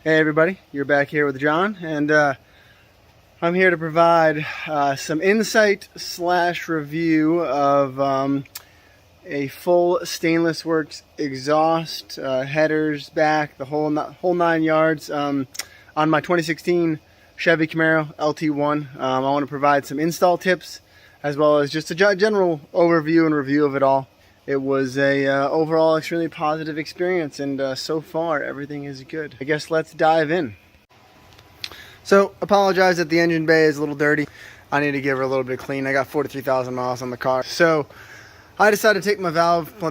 Hey everybody, you're back here with John, and I'm here to provide some insight / review of a full stainless works exhaust, headers, back, the whole 9 yards on my 2016 Chevy Camaro LT1. I want to provide some install tips as well as just a general overview and review of it all. It was a overall extremely positive experience, and so far everything is good. I guess let's dive in. So, apologize that the engine bay is a little dirty. I need to give her a little bit of clean. I got 43,000 miles on the car. So, I decided to take my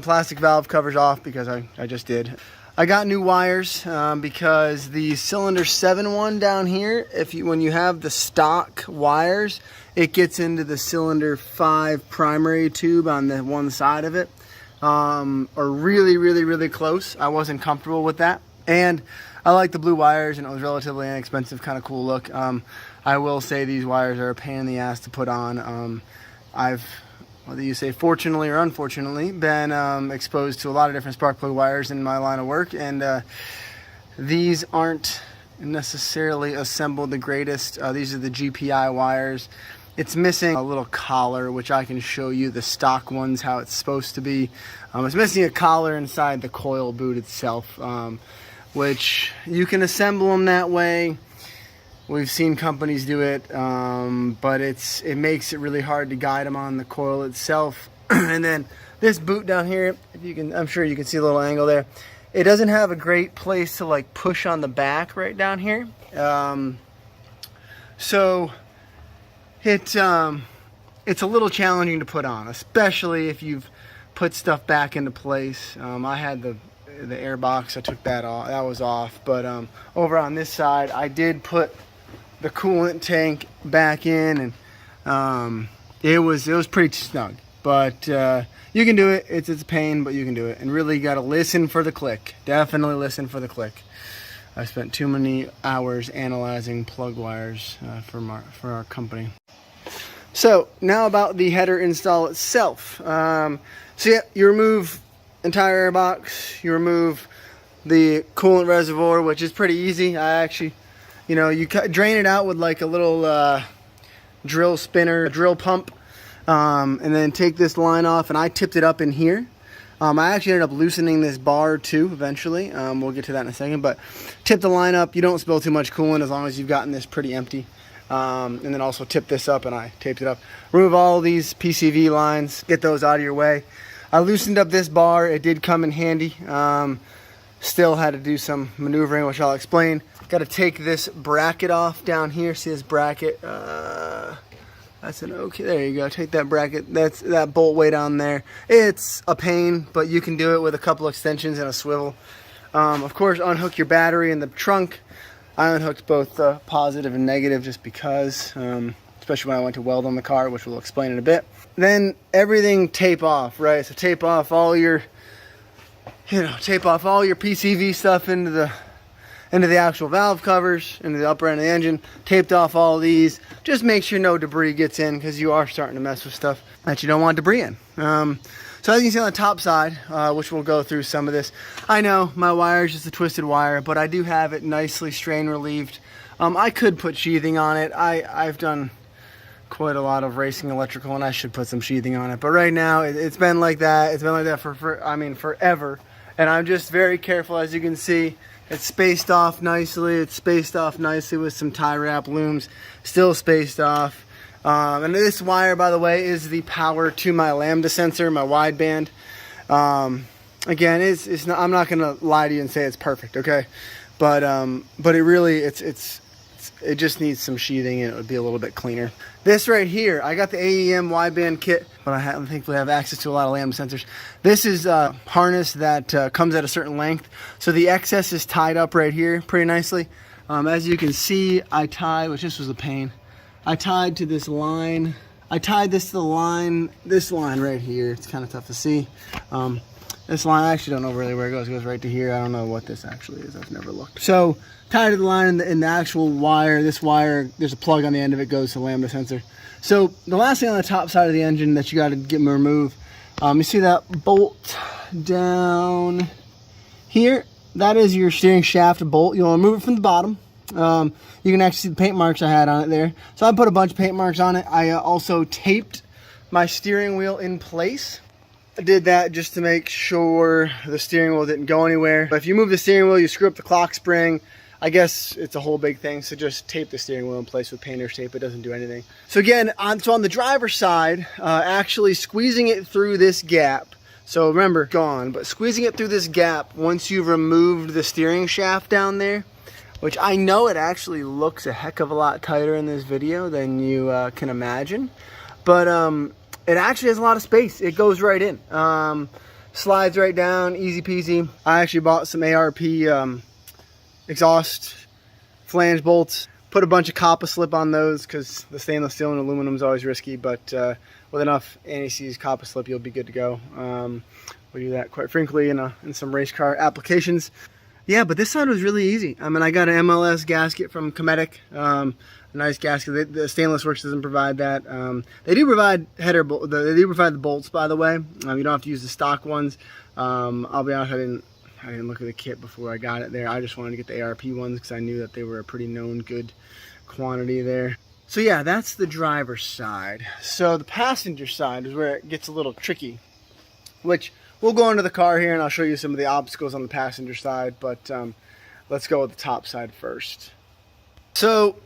plastic valve covers off because I just did. I got new wires because the cylinder 7 one down here, when you have the stock wires, it gets into the cylinder 5 primary tube on the one side of it. Are really close. I wasn't comfortable with that, and I like the blue wires, and it was relatively inexpensive, kind of cool look. I will say these wires are a pain in the ass to put on. I've, whether you say fortunately or unfortunately, been exposed to a lot of different spark plug wires in my line of work, and these aren't necessarily assembled the greatest. These are the GPI wires. It's missing a little collar, which I can show you the stock ones, how it's supposed to be. It's missing a collar inside the coil boot itself, which you can assemble them that way. We've seen companies do it, but it makes it really hard to guide them on the coil itself. And then this boot down here, if you can, I'm sure you can see a little angle there. It doesn't have a great place to like push on the back right down here. So it's a little challenging to put on, especially if you've put stuff back into place. I had the air box, I took that off, that was off, but over on this side I did put the coolant tank back in, and it was pretty snug, but you can do it. It's a pain, but you can do it, and really got to listen for the click. Definitely listen for the click. I spent too many hours analyzing plug wires for our company. So now about the header install itself. So yeah, you remove entire air box, you remove the coolant reservoir, which is pretty easy. I actually, you drain it out with like a little drill pump, and then take this line off, and I tipped it up in here. I actually ended up loosening this bar too eventually. We'll get to that in a second, but tip the line up. You don't spill too much coolant as long as you've gotten this pretty empty. And then also tip this up, and I taped it up. Remove all these PCV lines, get those out of your way. I loosened up this bar. It did come in handy. Still had to do some maneuvering, which I'll explain. Got to take this bracket off down here. See this bracket? That's an okay. There you go. Take that bracket. That's that bolt way down there. It's a pain, but you can do it with a couple extensions and a swivel. Of course, unhook your battery in the trunk. I unhooked both positive and negative just because, especially when I went to weld on the car, which we'll explain in a bit. Then everything tape off, right? So tape off all your, PCV stuff into the actual valve covers, into the upper end of the engine. Taped off all these. Just make sure no debris gets in, because you are starting to mess with stuff that you don't want debris in. So as you can see on the top side, which we'll go through some of this. I know my wire is just a twisted wire, but I do have it nicely strain relieved. I could put sheathing on it. I've done quite a lot of racing electrical, and I should put some sheathing on it. But right now, it's been like that. It's been like that for forever. And I'm just very careful. As you can see, it's spaced off nicely. It's spaced off nicely with some tie wrap looms. Still spaced off. And this wire, by the way, is the power to my lambda sensor, my wideband. Again, it's not, I'm not gonna lie to you and say it's perfect, okay? But it really, it just needs some sheathing, and it would be a little bit cleaner. This right here, I got the AEM wideband kit, but I thankfully have access to a lot of lambda sensors. This is a harness that comes at a certain length, so the excess is tied up right here pretty nicely. As you can see, I tied, which this was a pain. I tied to this line. I tied this to the line, this line right here. It's kind of tough to see. This line, I actually don't know really where it goes. It goes right to here. I don't know what this actually is. I've never looked. So, tied to the line in the actual wire. This wire, there's a plug on the end of it, goes to the lambda sensor. So, the last thing on the top side of the engine that you got to get removed, you see that bolt down here? that is your steering shaft bolt. You'll remove it from the bottom. You can actually see the paint marks I had on it there. So I put a bunch of paint marks on it. I also taped my steering wheel in place. I did that just to make sure the steering wheel didn't go anywhere. But if you move the steering wheel, you screw up the clock spring. I guess it's a whole big thing, so just tape the steering wheel in place with painter's tape. It doesn't do anything. So again, on the driver's side, actually squeezing it through this gap. So remember, gone, but squeezing it through this gap once you've removed the steering shaft down there, which I know it actually looks a heck of a lot tighter in this video than you can imagine. But it actually has a lot of space. It goes right in. Slides right down, easy peasy. I actually bought some ARP exhaust flange bolts. Put a bunch of copper slip on those because the stainless steel and aluminum is always risky, but with enough anti-seize copper slip, you'll be good to go. We do that quite frequently in some race car applications. Yeah, but this side was really easy. I mean, I got an MLS gasket from Camaro. A nice gasket. The Stainless Works doesn't provide that. They do provide they do provide the bolts, by the way. You don't have to use the stock ones. I'll be honest, I didn't look at the kit before I got it there. I just wanted to get the ARP ones because I knew that they were a pretty known good quantity there. So yeah, that's the driver's side. So the passenger side is where it gets a little tricky, which we'll go into the car here and I'll show you some of the obstacles on the passenger side, but let's go with the top side first. So,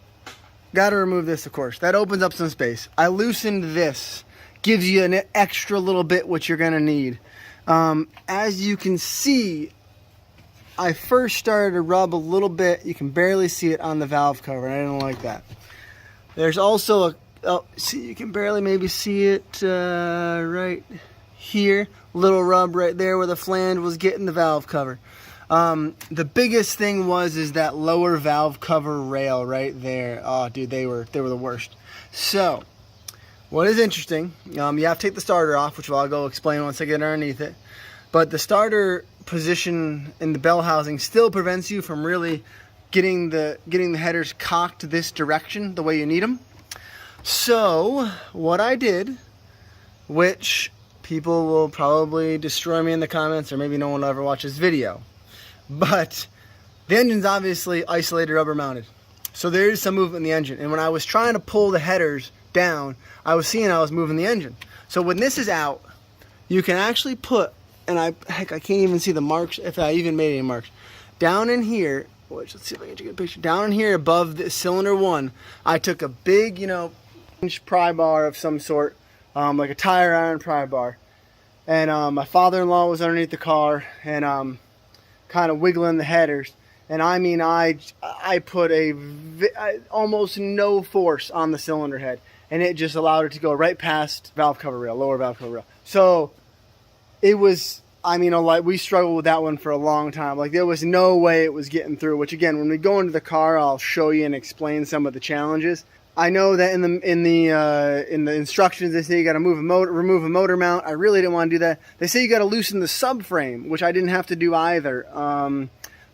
got to remove this, of course. That opens up some space. I loosened this. Gives you an extra little bit, which you're going to need. As you can see, I first started to rub a little bit. You can barely see it on the valve cover, and I didn't like that. There's also see, you can barely maybe see it right here. Little rub right there where the flange was getting the valve cover. The biggest thing is that lower valve cover rail right there. Oh, dude, they were the worst. So, what is interesting, you have to take the starter off, which I'll go explain once I get underneath it. But the starter position in the bell housing still prevents you from really getting the headers cocked this direction the way you need them. So, what I did, which people will probably destroy me in the comments, or maybe no one will ever watch this video, but the engine's obviously isolated rubber mounted. So there is some movement in the engine. And when I was trying to pull the headers down, I was seeing I was moving the engine. So when this is out, you can actually put, and I can't even see the marks, if I even made any marks, down in here, which, let's see if I can get a picture, down in here above the cylinder one, I took a big, inch pry bar of some sort, like a tire iron pry bar. And my father-in-law was underneath the car, and kind of wiggling the headers. And I mean, I put almost no force on the cylinder head, and it just allowed it to go right past valve cover rail, lower valve cover rail. So it was, I mean, we struggled with that one for a long time. Like, there was no way it was getting through, which again, when we go into the car, I'll show you and explain some of the challenges. I know that in the instructions they say you got to remove a motor mount. I really didn't want to do that. They say you got to loosen the subframe, which I didn't have to do either.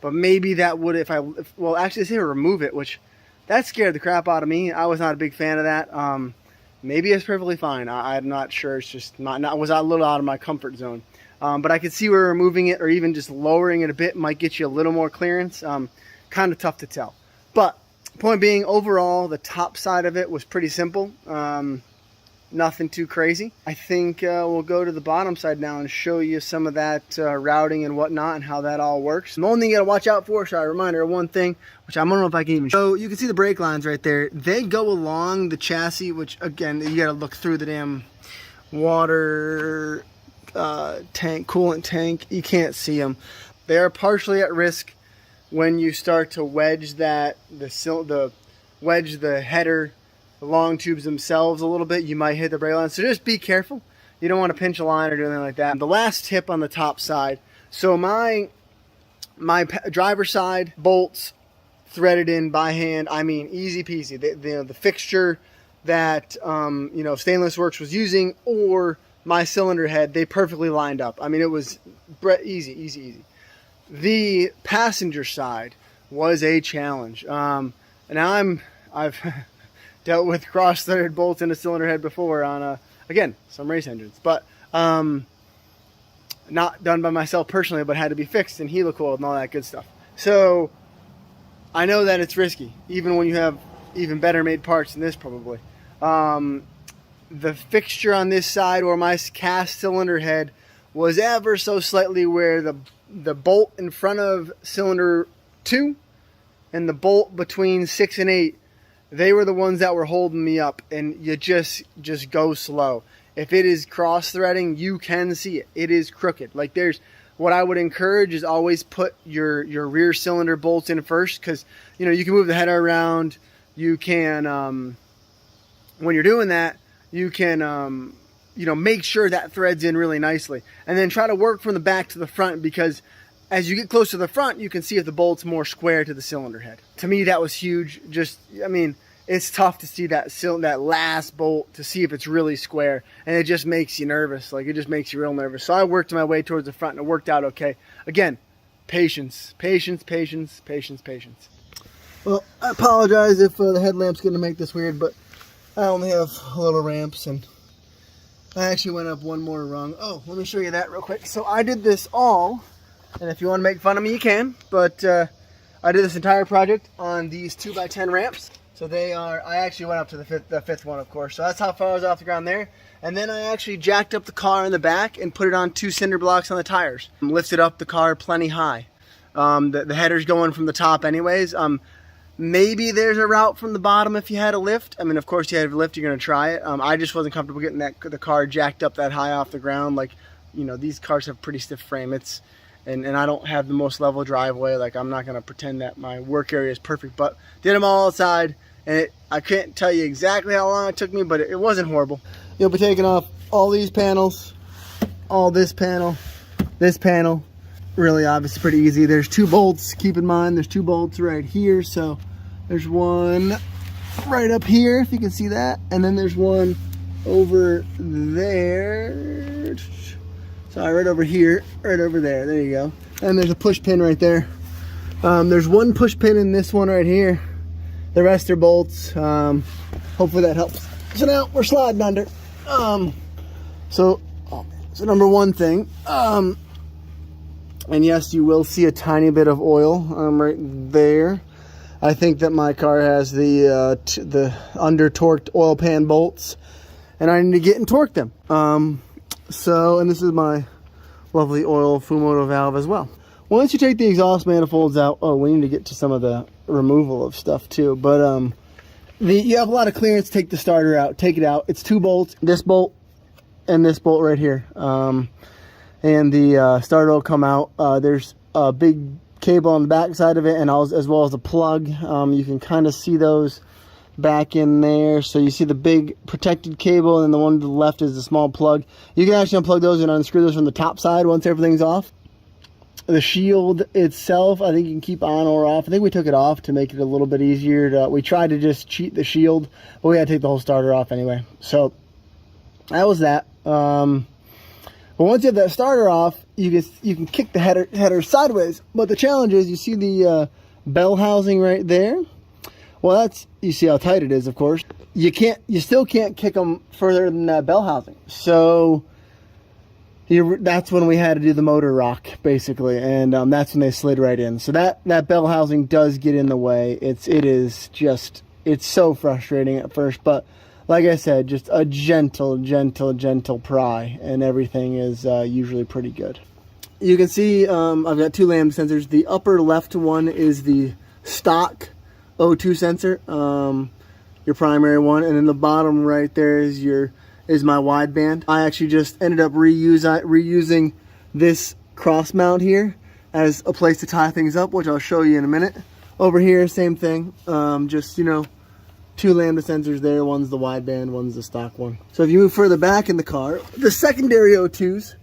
But maybe that would, well, actually they say remove it, which that scared the crap out of me. I was not a big fan of that. Maybe it's perfectly fine. I'm not sure. It's just was a little out of my comfort zone. But I could see where removing it or even just lowering it a bit might get you a little more clearance. Kind of tough to tell. But point being, overall, the top side of it was pretty simple. Nothing too crazy. I think we'll go to the bottom side now and show you some of that routing and whatnot and how that all works. The only thing you got to watch out for, so a reminder of one thing, which I don't know if I can even show. So you can see the brake lines right there. They go along the chassis, which again, you got to look through the damn water tank, coolant tank. You can't see them. They are partially at risk when you start to wedge the header, the long tubes themselves a little bit. You might hit the brake line, so just be careful. You don't want to pinch a line or do anything like that. And the last tip on the top side, so my driver's side bolts threaded in by hand. I mean, easy peasy. The fixture that Stainless Works was using, or my cylinder head, they perfectly lined up. I mean, it was easy. The passenger side was a challenge. And I've dealt with cross-threaded bolts in a cylinder head before on again, some race engines. But not done by myself personally, but had to be fixed and helicoiled and all that good stuff. So I know that it's risky, even when you have even better made parts than this probably. The fixture on this side, or my cast cylinder head, was ever so slightly where the bolt in front of cylinder 2 and the bolt between 6 and 8, they were the ones that were holding me up, and you just go slow. If it is cross threading, you can see it. It is crooked. Like, there's, what I would encourage is always put your rear cylinder bolts in first, because you know you can move the header around. You can when you're doing that, you can you know, make sure that threads in really nicely, and then try to work from the back to the front, because as you get close to the front, you can see if the bolt's more square to the cylinder head. To me, that was huge. Just, I mean, it's tough to see that last bolt to see if it's really square, and it just makes you nervous. Like, it just makes you real nervous. So I worked my way towards the front, and it worked out okay. Again, patience, patience, patience, patience, patience. Well, I apologize if the headlamp's going to make this weird, but I only have little ramps, and I actually went up one more rung. Oh, let me show you that real quick. So I did this all, and if you want to make fun of me, you can, but I did this entire project on these 2x10 ramps. So they are, I actually went up to the fifth one, of course. So that's how far I was off the ground there. And then I actually jacked up the car in the back and put it on 2 cinder blocks on the tires. Lifted up the car plenty high. The header's going from the top anyways. Maybe there's a route from the bottom if you had a lift. I mean, of course you had a lift, you're going to try it. I just wasn't comfortable getting the car jacked up that high off the ground. Like, you know, these cars have pretty stiff frame. And I don't have the most level driveway. Like, I'm not going to pretend that my work area is perfect, but did them all outside, and I can't tell you exactly how long it took me, but it wasn't horrible. You'll be taking off all these panels, all this panel, really obviously pretty easy. There's 2 bolts, keep in mind there's 2 bolts right here, so there's one right up here if you can see that, and then there's one over there. Sorry, right over here, right over there. There you go. And there's a push pin right there. There's one push pin in this one right here. The rest are bolts. Hopefully that helps. So now we're sliding under. So number one thing. And yes, you will see a tiny bit of oil right there. I think that my car has the under torqued oil pan bolts, and I need to get and torque them. So, and this is my lovely oil Fumoto valve as well. Once you take the exhaust manifolds out, oh, we need to get to some of the removal of stuff too. But you have a lot of clearance to take the starter out. Take it out. It's 2 bolts. This bolt and this bolt right here. And the starter will come out. There's a big cable on the back side of it, and as well as a plug. You can kind of see those back in there. So you see the big protected cable, and the one to the left is the small plug. You can actually unplug those and unscrew those from the top side once everything's off. The shield itself, I think you can keep on or off. I think we took it off to make it a little bit easier. We tried to just cheat the shield, but we had to take the whole starter off anyway. So that was that. But once you have that starter off, you can kick the header sideways. But the challenge is, you see the bell housing right there. Well, you see how tight it is, of course. You still can't kick them further than that bell housing. So that's when we had to do the motor rock, basically, and that's when they slid right in. So that bell housing does get in the way. It's so frustrating at first, but like I said, just a gentle pry, and everything is usually pretty good. You can see I've got 2 lambda sensors. The upper left one is the stock O2 sensor, your primary one, and then the bottom right there is my wideband. I actually just ended up reusing this cross mount here as a place to tie things up, which I'll show you in a minute. Over here, same thing. Just, you know, 2 lambda sensors there. One's the wideband, one's the stock one. So if you move further back in the car, the secondary O2s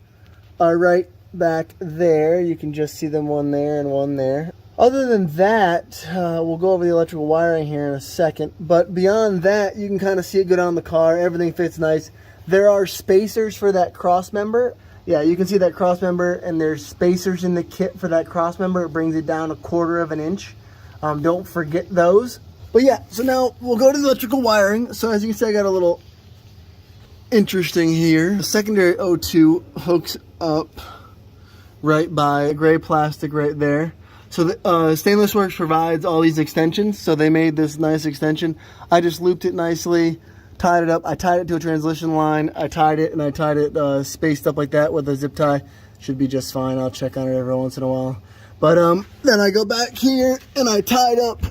are right back there. You can just see them, one there and one there. Other than that, we'll go over the electrical wiring here in a second, but beyond that, you can kind of see it go down the car. Everything fits nice. There are spacers for that cross member. Yeah, you can see that cross member, and there's spacers in the kit for that cross member. It brings it down 1/4 of an inch. Don't forget those. But yeah, so now we'll go to the electrical wiring. So as you can see, I got a little interesting here. The secondary O2 hooks up right by gray plastic right there. So the, Stainless Works provides all these extensions, so they made this nice extension. I just looped it nicely, tied it up. I tied it to a transition line. I tied it spaced up like that with a zip tie. Should be just fine. I'll check on it every once in a while. But then I go back here and I tied up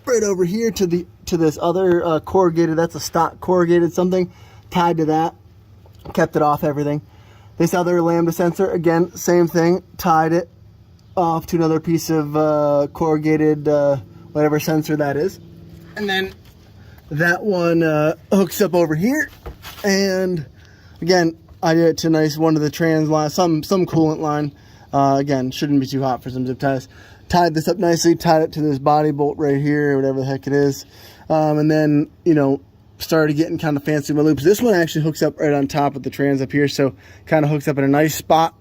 right over here to this other corrugated. That's a stock corrugated something. Tied to that, kept it off everything. This other lambda sensor, again, same thing. Tied it off to another piece of corrugated whatever sensor that is, and then that one hooks up over here. And again, I did it to nice one of the trans line, some coolant line. Again, shouldn't be too hot for some zip ties. Tied this up nicely, tied it to this body bolt right here, whatever the heck it is, and then, you know, started getting kind of fancy with my loops. This one actually hooks up right on top of the trans up here, so kind of hooks up in a nice spot.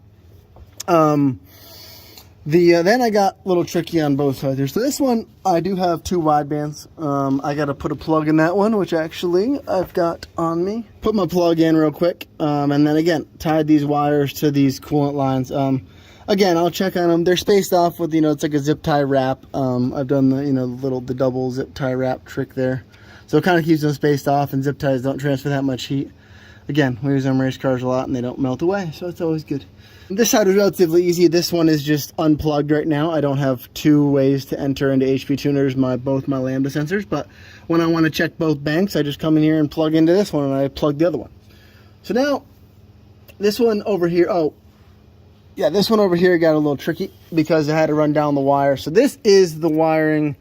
Then I got a little tricky on both sides here. So this one, I do have 2 widebands. I got to put a plug in that one, which actually I've got on me. Put my plug in real quick, and then again, tied these wires to these coolant lines. Again, I'll check on them. They're spaced off with, you know, it's like a zip tie wrap. I've done the, you know, the double zip tie wrap trick there. So it kind of keeps them spaced off, and zip ties don't transfer that much heat. Again, we use them race cars a lot and they don't melt away, so it's always good. This side is relatively easy. This one is just unplugged right now. I don't have 2 ways to enter into HP tuners both my lambda sensors, but when I want to check both banks, I just come in here and plug into this one, and I plug the other one. So now, this one over here, oh, yeah, this one over here got a little tricky because I had to run down the wire. So this is the wiring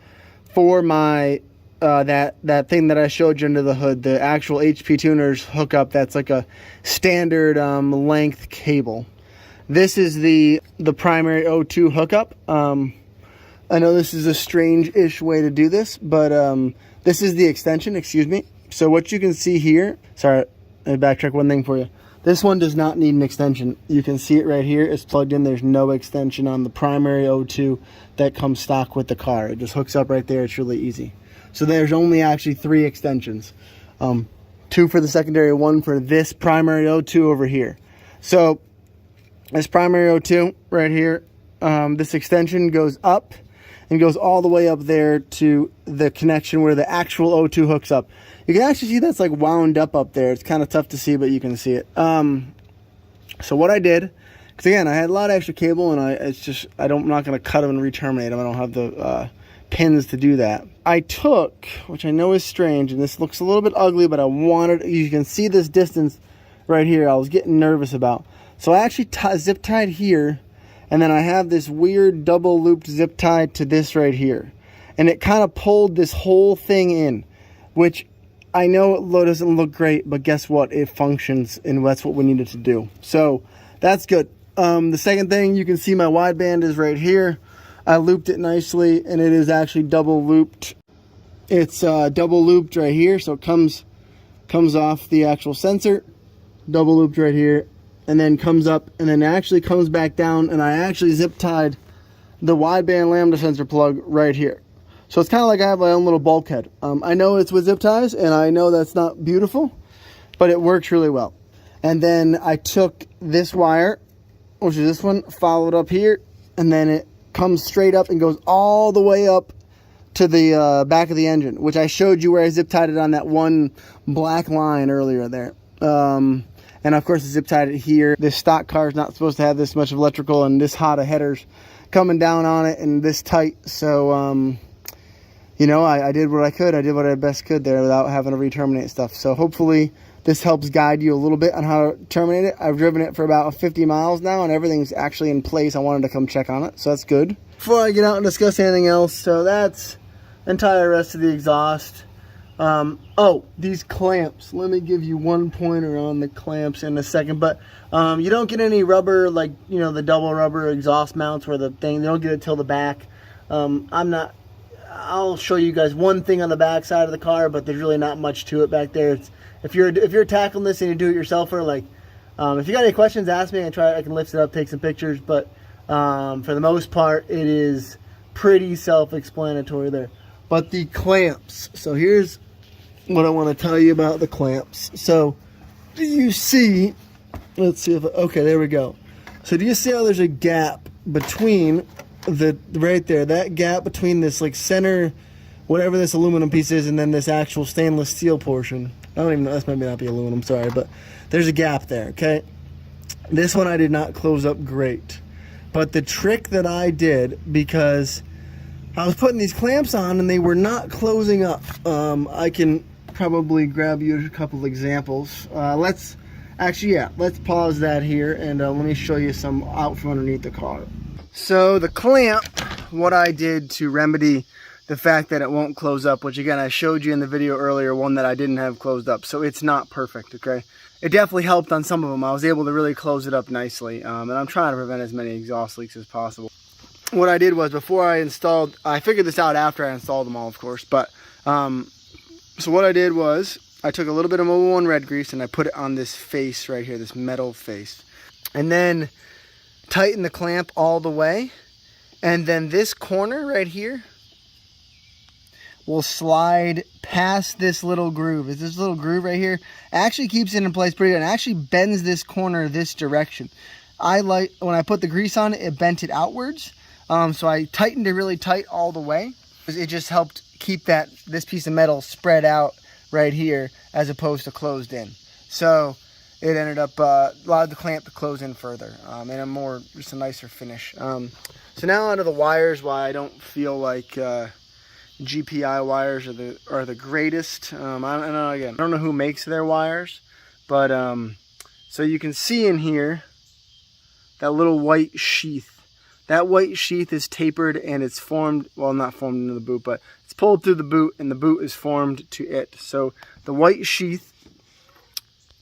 for my that thing that I showed you under the hood, the actual HP tuners hookup. That's like a standard length cable. This is the primary O2 hookup. I know this is a strange-ish way to do this, but this is the extension, excuse me. So what you can see here, sorry, let me backtrack one thing for you. This one does not need an extension. You can see it right here. It's plugged in. There's no extension on the primary O2 that comes stock with the car. It just hooks up right there. It's really easy. So there's only actually 3 extensions. 2 for the secondary, 1 for this primary O2 over here. So this primary O2 right here, this extension goes up and goes all the way up there to the connection where the actual O2 hooks up. You can actually see that's like wound up there. It's kind of tough to see, but you can see it. So what I did, because again, I had a lot of extra cable, and I'm not going to cut them and re-terminate them. I don't have the pins to do that. I took, which I know is strange, and this looks a little bit ugly, but I wanted, you can see this distance right here. I was getting nervous about. So I actually zip tied here, and then I have this weird double looped zip tie to this right here. And it kind of pulled this whole thing in, which I know it doesn't look great, but guess what? It functions, and that's what we needed to do. So that's good. The second thing, you can see my wideband is right here. I looped it nicely, and it is actually double looped. It's double looped right here, so it comes off the actual sensor, double looped right here, and then comes up, and then actually comes back down, and I actually zip tied the wideband lambda sensor plug right here. So it's kind of like I have my own little bulkhead. I know it's with zip ties, and I know that's not beautiful, but it works really well. And then I took this wire, which is this one, followed up here, and then it comes straight up and goes all the way up to the back of the engine, which I showed you where I zip tied it on that one black line earlier there. And of course I zip tied it here. This stock car is not supposed to have this much of electrical and this hot of headers coming down on it and this tight. So, you know, I did what I could. I did what I best could there without having to re-terminate stuff. So hopefully this helps guide you a little bit on how to terminate it. I've driven it for about 50 miles now, and everything's actually in place. I wanted to come check on it, so that's good. Before I get out and discuss anything else, so that's the entire rest of the exhaust. Oh, these clamps. Let me give you one pointer on the clamps in a second. But you don't get any rubber, like, you know, the double rubber exhaust mounts where the thing, they don't get it till the back. I'll show you guys one thing on the back side of the car, but there's really not much to it back there. It's, if you're tackling this and you do it yourselfer, like, if you got any questions, ask me. I can lift it up, take some pictures, but for the most part, it is pretty self-explanatory there. But the clamps. So here's what I want to tell you about the clamps. So you see, let's see if, okay, there we go. So do you see how there's a gap between right there, that gap between this like center, whatever this aluminum piece is, and then this actual stainless steel portion? I don't even know, this might not be aluminum, sorry, but there's a gap there, okay? This one I did not close up great. But the trick that I did, because I was putting these clamps on and they were not closing up. I can probably grab you a couple of examples. Let's pause that here and let me show you some out from underneath the car. So the clamp, what I did to remedy the fact that it won't close up, which again I showed you in the video earlier, one that I didn't have closed up, so it's not perfect, okay? It definitely helped on some of them. I was able to really close it up nicely, and I'm trying to prevent as many exhaust leaks as possible. What I did was, before I installed, I figured this out after I installed them all, of course, but so what I did was I took a little bit of Mobil 1 red grease and I put it on this face right here, this metal face, and then tighten the clamp all the way, and then this corner right here will slide past this little groove. Is this little groove right here? It actually keeps it in place pretty good. It actually bends this corner this direction. When I put the grease on it, it bent it outwards. So I tightened it really tight all the way. It just helped keep this piece of metal spread out right here as opposed to closed in. So it ended up allowed the clamp to close in further and just a nicer finish. So now onto the wires. Why I don't feel like GPI wires are the greatest. I don't know who makes their wires, but so you can see in here that little white sheath. That white sheath is tapered and it's formed, well, not formed into the boot, but it's pulled through the boot and the boot is formed to it. So the white sheath,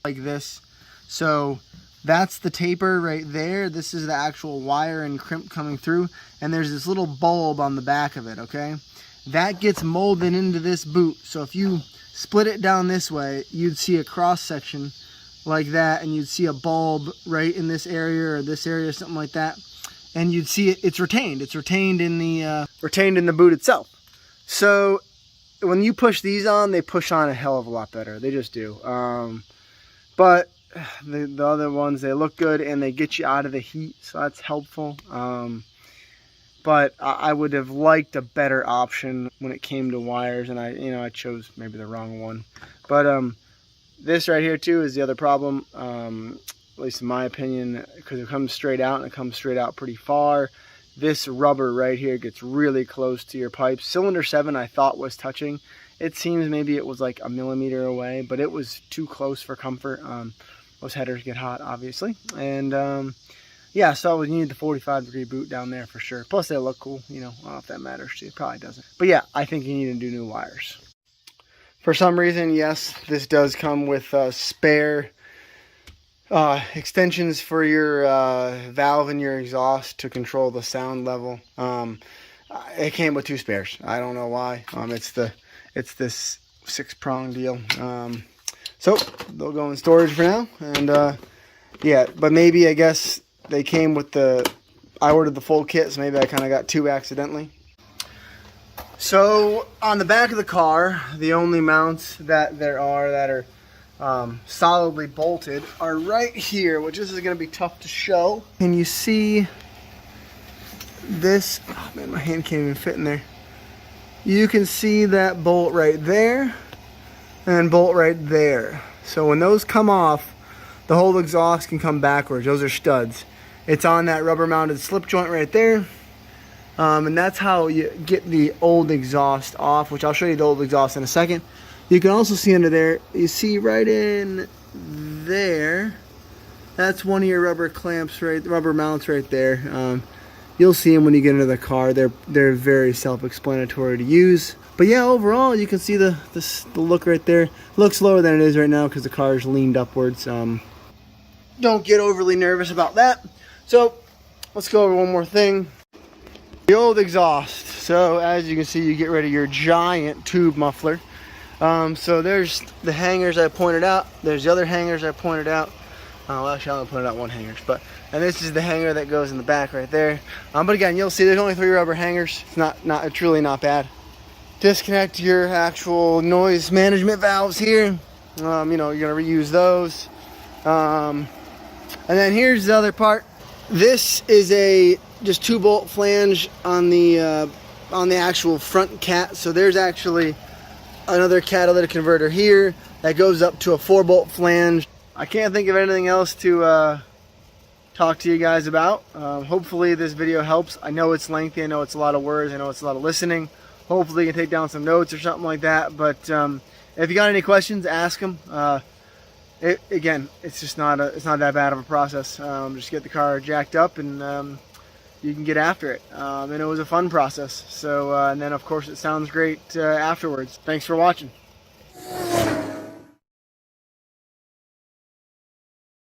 like this. So that's the taper right there. This is the actual wire and crimp coming through. And there's this little bulb on the back of it, okay? That gets molded into this boot. So if you split it down this way, you'd see a cross section like that, and you'd see a bulb right in this area or this area, something like that. And you'd see it's retained. It's retained in the boot itself. So when you push these on, they push on a hell of a lot better. They just do. But the other ones, they look good and they get you out of the heat, so that's helpful. But I would have liked a better option when it came to wires, and I chose maybe the wrong one. But this right here too is the other problem. At least in my opinion, because it comes straight out and it comes straight out pretty far. This rubber right here gets really close to your pipes. Cylinder 7 I thought was touching. It seems maybe it was like a millimeter away, but it was too close for comfort. Those headers get hot, obviously. And yeah, so you need the 45-degree boot down there for sure. Plus they look cool, I don't know if that matters to you. It probably doesn't. But yeah, I think you need to do new wires. For some reason, yes, this does come with spare extensions for your valve and your exhaust to control the sound level. It came with 2 spares. I don't know why. It's this 6-prong deal. So they'll go in storage for now. And yeah, but maybe I guess they came with I ordered the full kit, so maybe I kind of got 2 accidentally. So on the back of the car, the only mounts that there are that are solidly bolted are right here, which this is going to be tough to show. And you see this, oh man, my hand can't even fit in there. You can see that bolt right there and bolt right there. So when those come off, the whole exhaust can come backwards. Those are studs. It's on that rubber mounted slip joint right there. And that's how you get the old exhaust off, which I'll show you the old exhaust in a second. You can also see under there, you see right in there, that's one of your rubber clamps, rubber mounts right there. You'll see them when you get into the car. They're very self-explanatory to use. But yeah, overall, you can see the look right there. It looks lower than it is right now because the car is leaned upwards. Don't get overly nervous about that. So let's go over one more thing. The old exhaust. So as you can see, you get rid of your giant tube muffler. So there's the hangers I pointed out. There's the other hangers I pointed out. Well, actually, I only pointed out one hanger. And this is the hanger that goes in the back right there. But again, you'll see there's only 3 rubber hangers. It's really not bad. Disconnect your actual noise management valves here. You're gonna reuse those. And then here's the other part. This is a just 2-bolt flange on the actual front cat. So there's actually another catalytic converter here that goes up to a 4-bolt flange. I can't think of anything else to talk to you guys about. Hopefully this video helps. I know it's lengthy. I know it's a lot of words. I know it's a lot of listening. Hopefully you can take down some notes or something like that. But if you got any questions, ask them. Again, it's just not that bad of a process. Just get the car jacked up and you can get after it. And it was a fun process. So and then of course it sounds great afterwards. Thanks for watching.